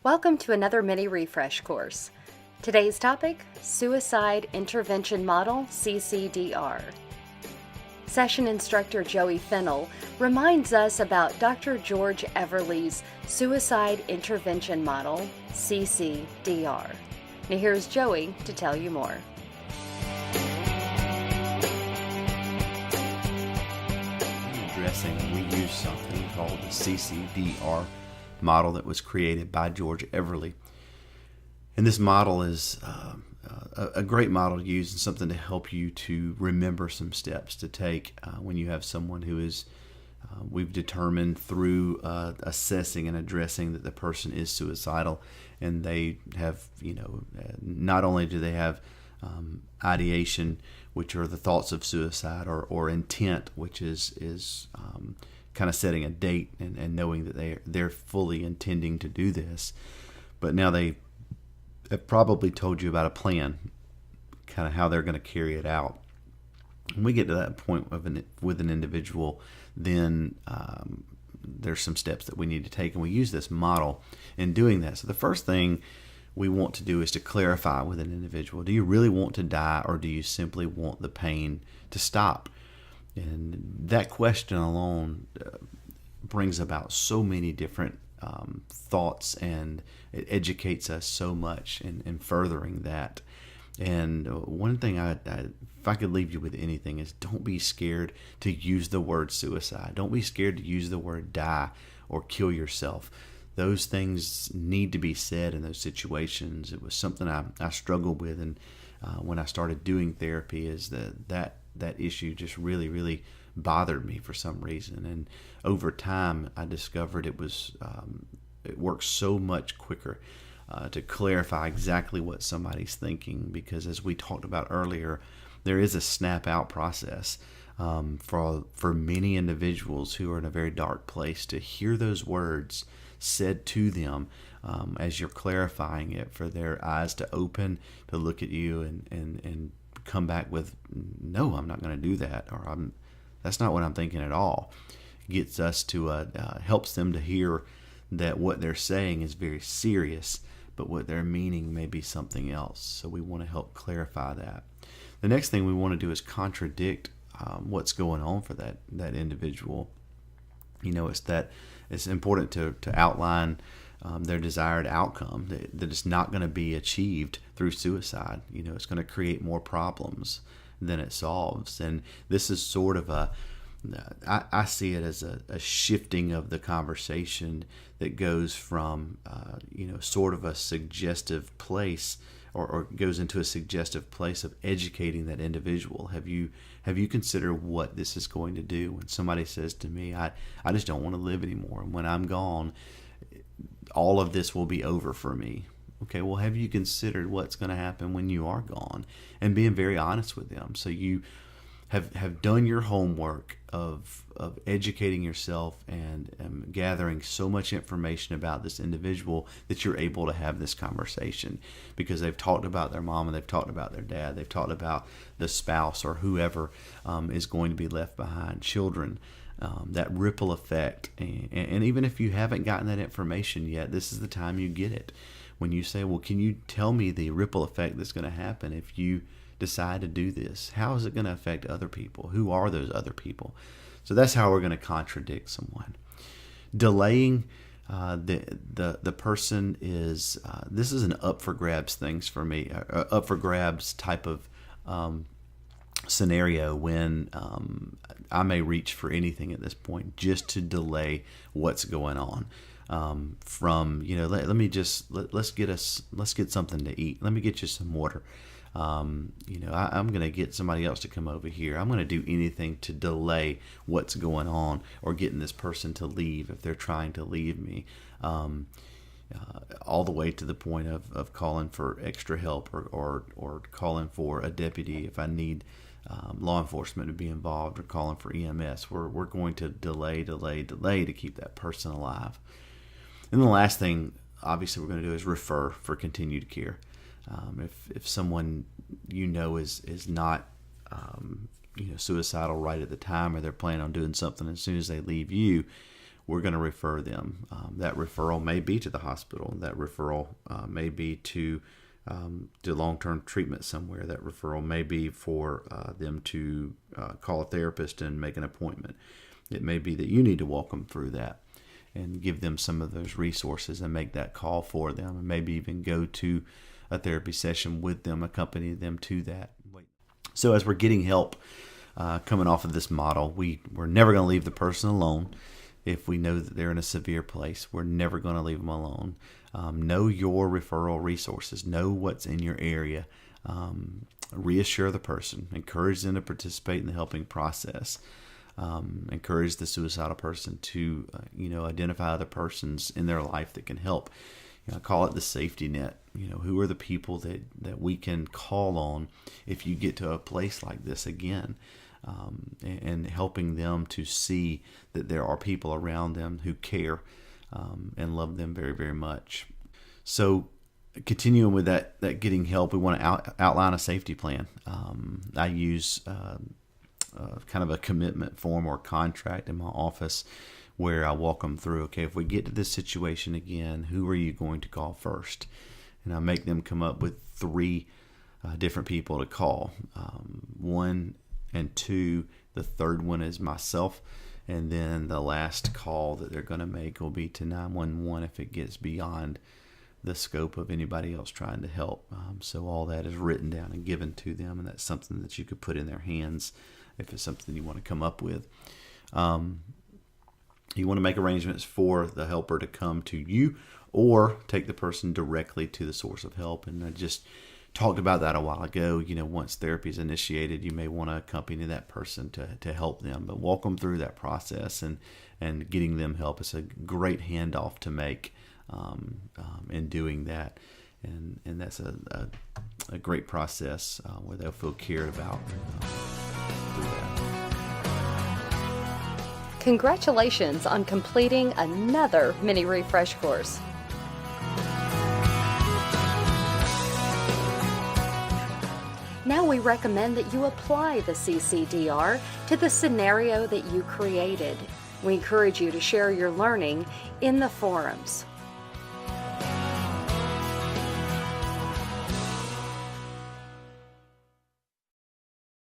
Welcome to another mini refresh course. Today's topic, Suicide Intervention Model, CCDR. Session instructor Joey Fennell reminds us about Dr. George Everly's Suicide Intervention Model, CCDR. Now here's Joey to tell you more. In addressing, we use something called the CCDR model that was created by George Everly. And this model is a great model to use and something to help you to remember some steps to take when you have someone who is, we've determined through assessing and addressing that the person is suicidal, and they have, not only do they have ideation, which are the thoughts of suicide, or intent, which is kind of setting a date and knowing that they're fully intending to do this, but now they have probably told you about a plan, kind of how they're going to carry it out. When we get to that point with an individual, then there's some steps that we need to take, and we use this model in doing that. So the first thing we want to do is to clarify with an individual: do you really want to die, or do you simply want the pain to stop? And that question alone brings about so many different thoughts, and it educates us so much in furthering that. And one thing if I could leave you with anything, is don't be scared to use the word suicide. Don't be scared to use the word die or kill yourself. Those things need to be said in those situations. It was something I struggled with, and when I started doing therapy, is that issue just really, really bothered me for some reason. And over time, I discovered it works so much quicker to clarify exactly what somebody's thinking, because as we talked about earlier, there is a snap out process for many individuals who are in a very dark place. To hear those words said to them as you're clarifying it, for their eyes to open, to look at you and come back with, no, I'm not going to do that, or that's not what I'm thinking at all, gets us to helps them to hear that what they're saying is very serious, but what they're meaning may be something else. So we want to help clarify that. The next thing we want to do is contradict what's going on for that individual. It's important to outline their desired outcome, that it's not going to be achieved through suicide. It's going to create more problems than it solves. And this is sort of I see it as a shifting of the conversation that goes from sort of a suggestive place, or goes into a suggestive place of educating that individual. Have you considered what this is going to do? When somebody says to me, I just don't want to live anymore, and when I'm gone, all of this will be over for me. Okay, well, have you considered what's going to happen when you are gone? And being very honest with them. So you have done your homework of educating yourself and gathering so much information about this individual that you're able to have this conversation, because they've talked about their mom, and they've talked about their dad, they've talked about the spouse or whoever is going to be left behind, children. That ripple effect, and even if you haven't gotten that information yet, this is the time you get it. When you say, well, can you tell me the ripple effect that's going to happen if you decide to do this? How is it going to affect other people? Who are those other people? So that's how we're going to contradict someone. Delaying the person is this is an up for grabs things for me, up for grabs type of scenario, when I may reach for anything at this point just to delay what's going on. Let's get something to eat. Let me get you some water. I'm going to get somebody else to come over here. I'm going to do anything to delay what's going on, or getting this person to leave if they're trying to leave me. All the way to the point of calling for extra help, or calling for a deputy if I need law enforcement to be involved, or calling for EMS. We're going to delay to keep that person alive. And the last thing, obviously, we're going to do is refer for continued care. If someone is not suicidal right at the time, or they're planning on doing something as soon as they leave you, we're going to refer them. That referral may be to the hospital. That referral may be to long-term treatment somewhere. That referral may be for them to call a therapist and make an appointment. It may be that you need to walk them through that and give them some of those resources and make that call for them, and maybe even go to a therapy session with them, accompany them to that. So as we're getting help coming off of this model, we're never going to leave the person alone. If we know that they're in a severe place, we're never going to leave them alone. Know your referral resources. Know what's in your area. Reassure the person. Encourage them to participate in the helping process. Encourage the suicidal person to identify other persons in their life that can help. Call it the safety net. Who are the people that we can call on if you get to a place like this again, and helping them to see that there are people around them who care and love them very, very much. So continuing with that getting help, we want to outline a safety plan. I use kind of a commitment form or contract in my office where I walk them through, okay, if we get to this situation again, who are you going to call first? And I make them come up with 3 different people to call. 1 and 2, the third one is myself. And then the last call that they're going to make will be to 911 if it gets beyond the scope of anybody else trying to help. So all that is written down and given to them, and that's something that you could put in their hands if it's something you want to come up with. You want to make arrangements for the helper to come to you or take the person directly to the source of help. And I just talked about that a while ago. Once therapy is initiated, you may want to accompany that person to help them, but walk them through that process and getting them help. It's a great handoff to make in doing that. And that's a great process where they'll feel cared about through that. Congratulations on completing another mini refresh course. Now we recommend that you apply the CCDR to the scenario that you created. We encourage you to share your learning in the forums.